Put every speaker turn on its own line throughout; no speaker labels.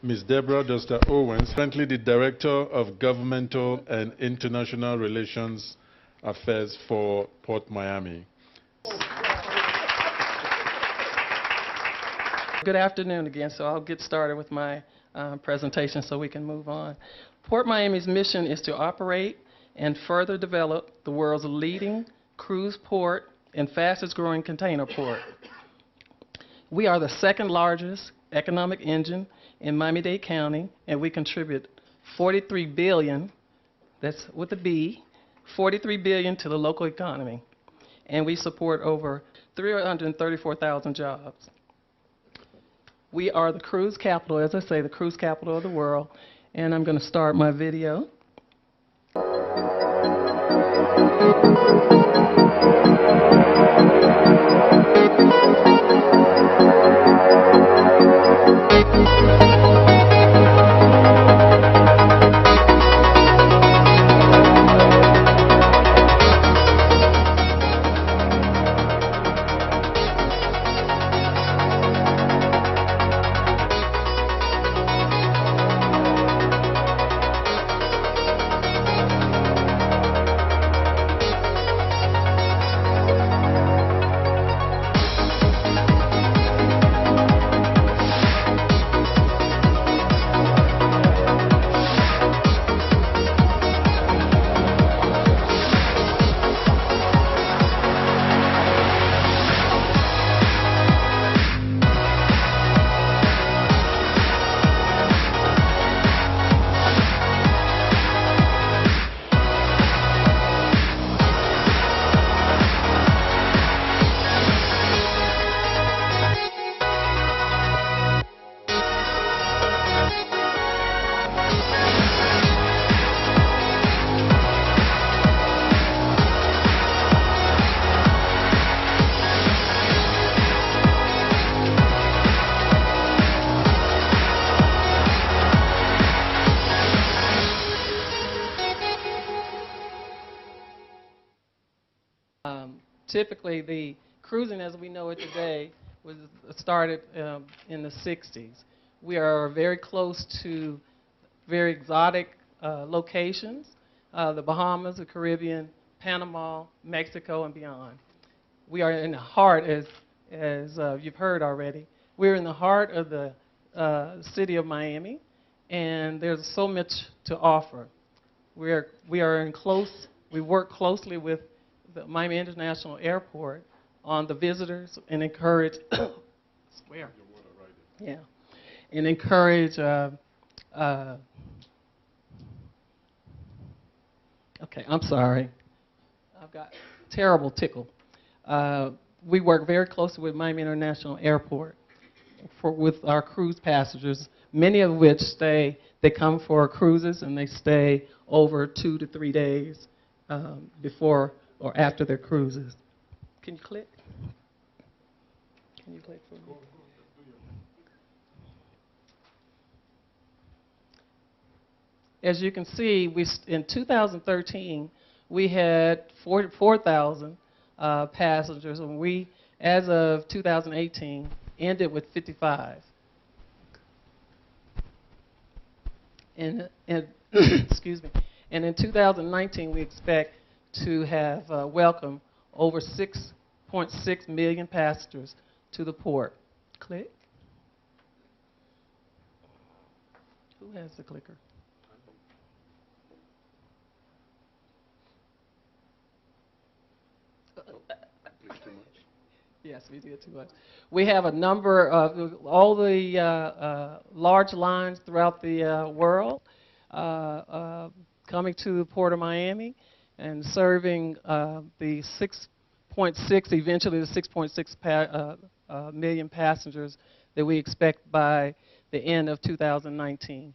Ms. Debra Owens, currently the Director of Governmental and International Relations Affairs for Port Miami.
Good afternoon again, so I'll get started with my presentation so we can move on. Port Miami's mission is to operate and further develop the world's leading cruise port and fastest growing container port. We are the second largest economic engine in Miami-Dade County, and we contribute $43 billion, that's with a B, $43 billion to the local economy. And we support over 334,000 jobs. We are the cruise capital, as I say, the cruise capital of the world. And I'm going to start my video. Typically, the cruising as we know it today was started in the 60s. We are very close to very exotic locations, the Bahamas, the Caribbean, Panama, Mexico, and beyond. We are in the heart, as you've heard already, we're in the heart of the city of Miami, and there's so much to offer. We work closely with the Miami International Airport on the visitors and encourage and encourage okay, I'm sorry, I've got terrible tickle. We work very closely with Miami International Airport with our cruise passengers, many of which they come for cruises and they stay over 2 to 3 days before or after their cruises. Can you click? Can you click for me? As you can see, in 2013, we had 44,000 passengers, and we, as of 2018, ended with 55. And excuse me. And in 2019, we expect to have welcomed over 6.6 million passengers to the port. Click. Who has the clicker? Yes, we did too much. We have a number of all the large lines throughout the world coming to the Port of Miami and serving the 6.6, eventually the 6.6 million passengers that we expect by the end of 2019.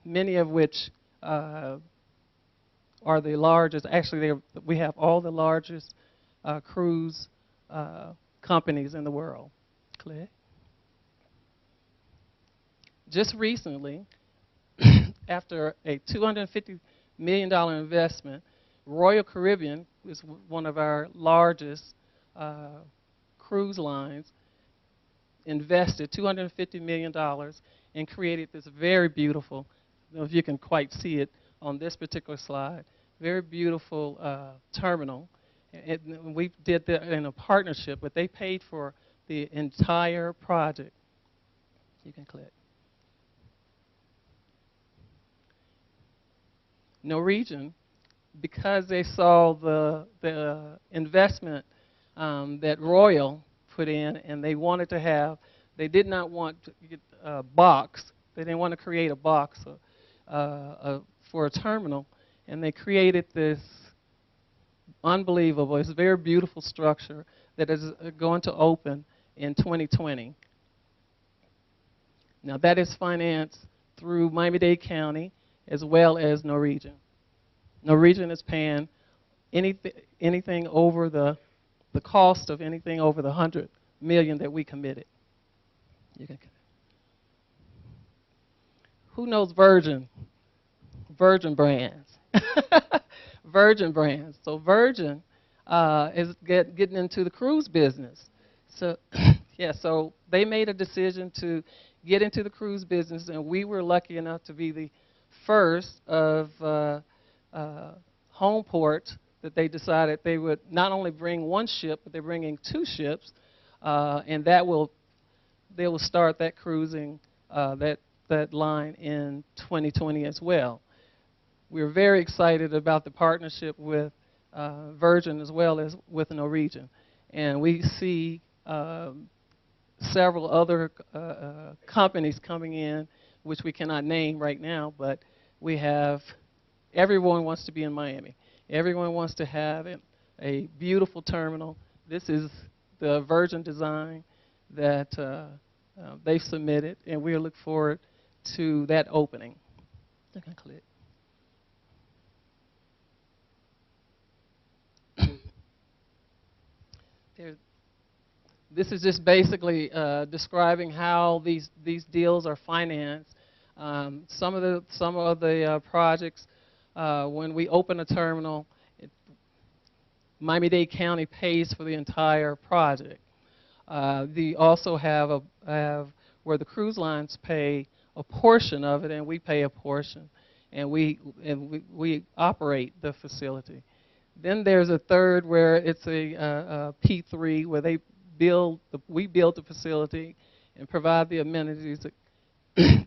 Many of which are the largest. Actually, we have all the largest cruise companies in the world. Click. Just recently, after a $250 million investment, Royal Caribbean is one of our largest cruise lines, invested $250 million and created this very beautiful, I don't know if you can quite see it on this particular slide, very beautiful terminal. And we did that in a partnership, but they paid for the entire project. You can click. Norwegian, because they saw the investment that Royal put in, and they wanted to have, they did not want to get a box. They didn't want to create a box for a terminal, and they created this unbelievable, it's a very beautiful structure that is going to open in 2020. Now that is financed through Miami-Dade County as well as Norwegian. Norwegian is paying anything over the cost of anything over the $100 million that we committed. Who knows Virgin? Virgin Brands. Virgin Brands. So Virgin is getting into the cruise business. So yeah, so they made a decision to get into the cruise business, and we were lucky enough to be the first of home ports that they decided they would not only bring one ship, but they're bringing 2 ships, and they will start that cruising that line in 2020 as well. We're very excited about the partnership with Virgin as well as with Norwegian, and we see several other companies coming in, which we cannot name right now, but we have, everyone wants to be in Miami. Everyone wants to have a beautiful terminal. This is the Virgin design that they've submitted, and we look forward to that opening. I can click. This is just basically describing how these deals are financed. Some of the projects, when we open a terminal, Miami-Dade County pays for the entire project. They also have where the cruise lines pay a portion of it, and we pay a portion, and we operate the facility. Then there's a third where it's a P3 where we build the facility and provide the amenities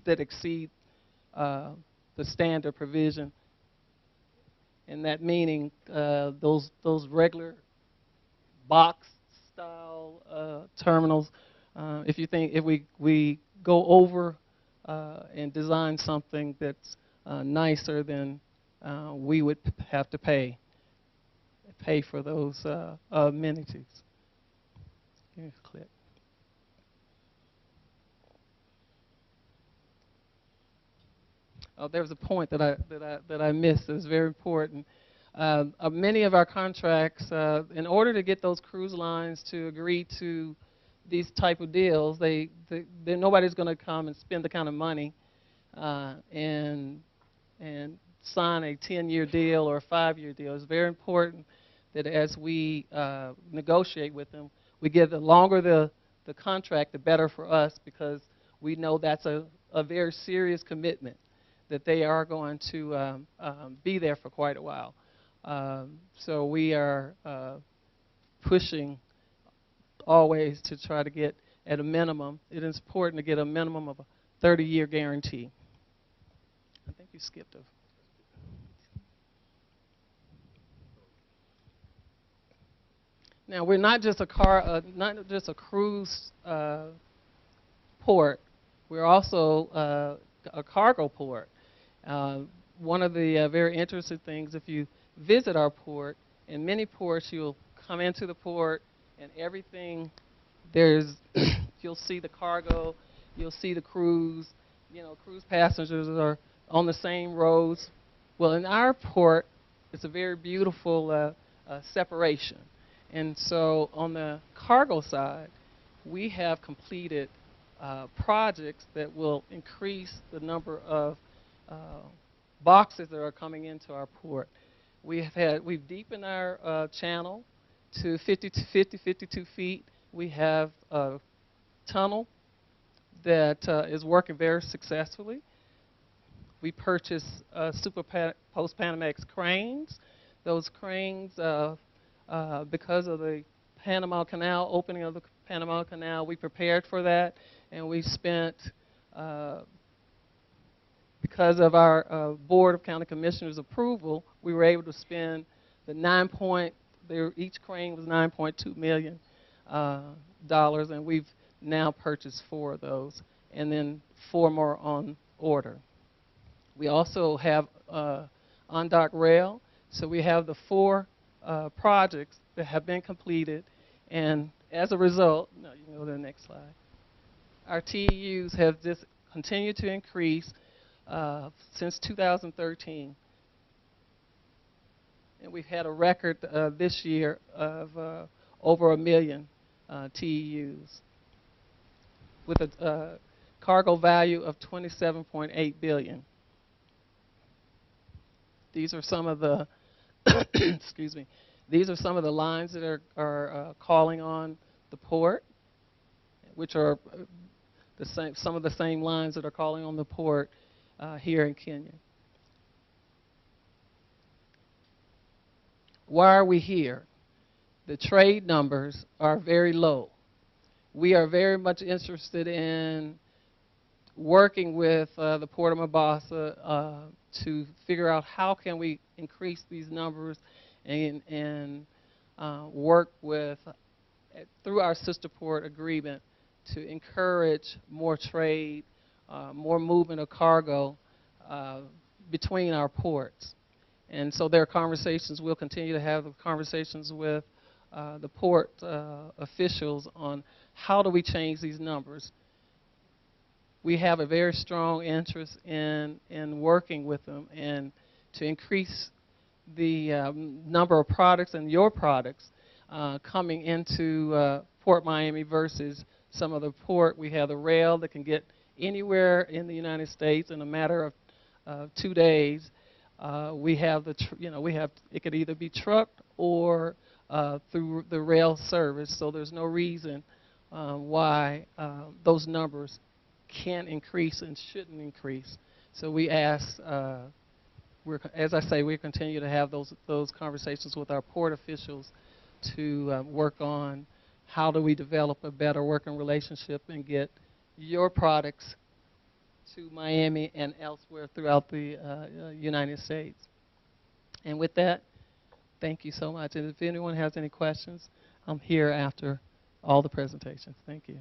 that exceed the standard provision. And that meaning those regular box-style terminals. If we go over and design something that's nicer, then we would have to pay for those amenities. Give me a clip. Oh, there was a point that I missed that was very important. Many of our contracts, in order to get those cruise lines to agree to these type of deals, nobody's going to come and spend the kind of money and sign a 10-year deal or a 5-year deal. It's very important that as we negotiate with them, we give the longer the contract, the better for us, because we know that's a very serious commitment that they are going to be there for quite a while. So we are pushing always to try to get at a minimum. It is important to get a minimum of a 30-year guarantee. I think you skipped a. Now we're not just a cruise port. We're also a cargo port. One of the very interesting things, if you visit our port, in many ports you'll come into the port and everything, you'll see the cargo, you'll see the cruise, cruise passengers are on the same roads. Well, in our port, it's a very beautiful separation. And so on the cargo side, we have completed projects that will increase the number of boxes that are coming into our port. We've deepened our channel to 52 feet. We have tunnel that is working very successfully. We purchased post-Panamax cranes. Those cranes, because of the Panama Canal, opening of the Panama Canal, we prepared for that, and we spent, because of our Board of County Commissioners approval, we were able to spend each crane was $9.2 million, and we've now purchased 4 of those, and then 4 more on order. We also have on-dock rail, so we have the 4 projects that have been completed, and as a result, no, you can go to the next slide. Our TEUs have just continued to increase since 2013, and we've had a record this year of over 1 million TEUs, with a cargo value of $27.8 billion. These are some of the excuse me. These are some of the lines that are calling on the port, which are some of the same lines that are calling on the port here in Kenya. Why are we here? The trade numbers are very low. We are very much interested in working with the Port of Mombasa to figure out how can we increase these numbers and work with, through our sister port agreement, to encourage more trade, more movement of cargo between our ports. And so there are conversations, we'll continue to have conversations with the port officials on how do we change these numbers. We have a very strong interest in working with them and to increase the number of products and your products coming into Port Miami versus some of the port. We have the rail that can get anywhere in the United States in a matter of 2 days. We have it could either be trucked or through the rail service. So there's no reason why those numbers can't increase and shouldn't increase. So we ask, as I say, we continue to have those conversations with our port officials to work on how do we develop a better working relationship and get your products to Miami and elsewhere throughout the United States. And with that, thank you so much. And if anyone has any questions, I'm here after all the presentations. Thank you.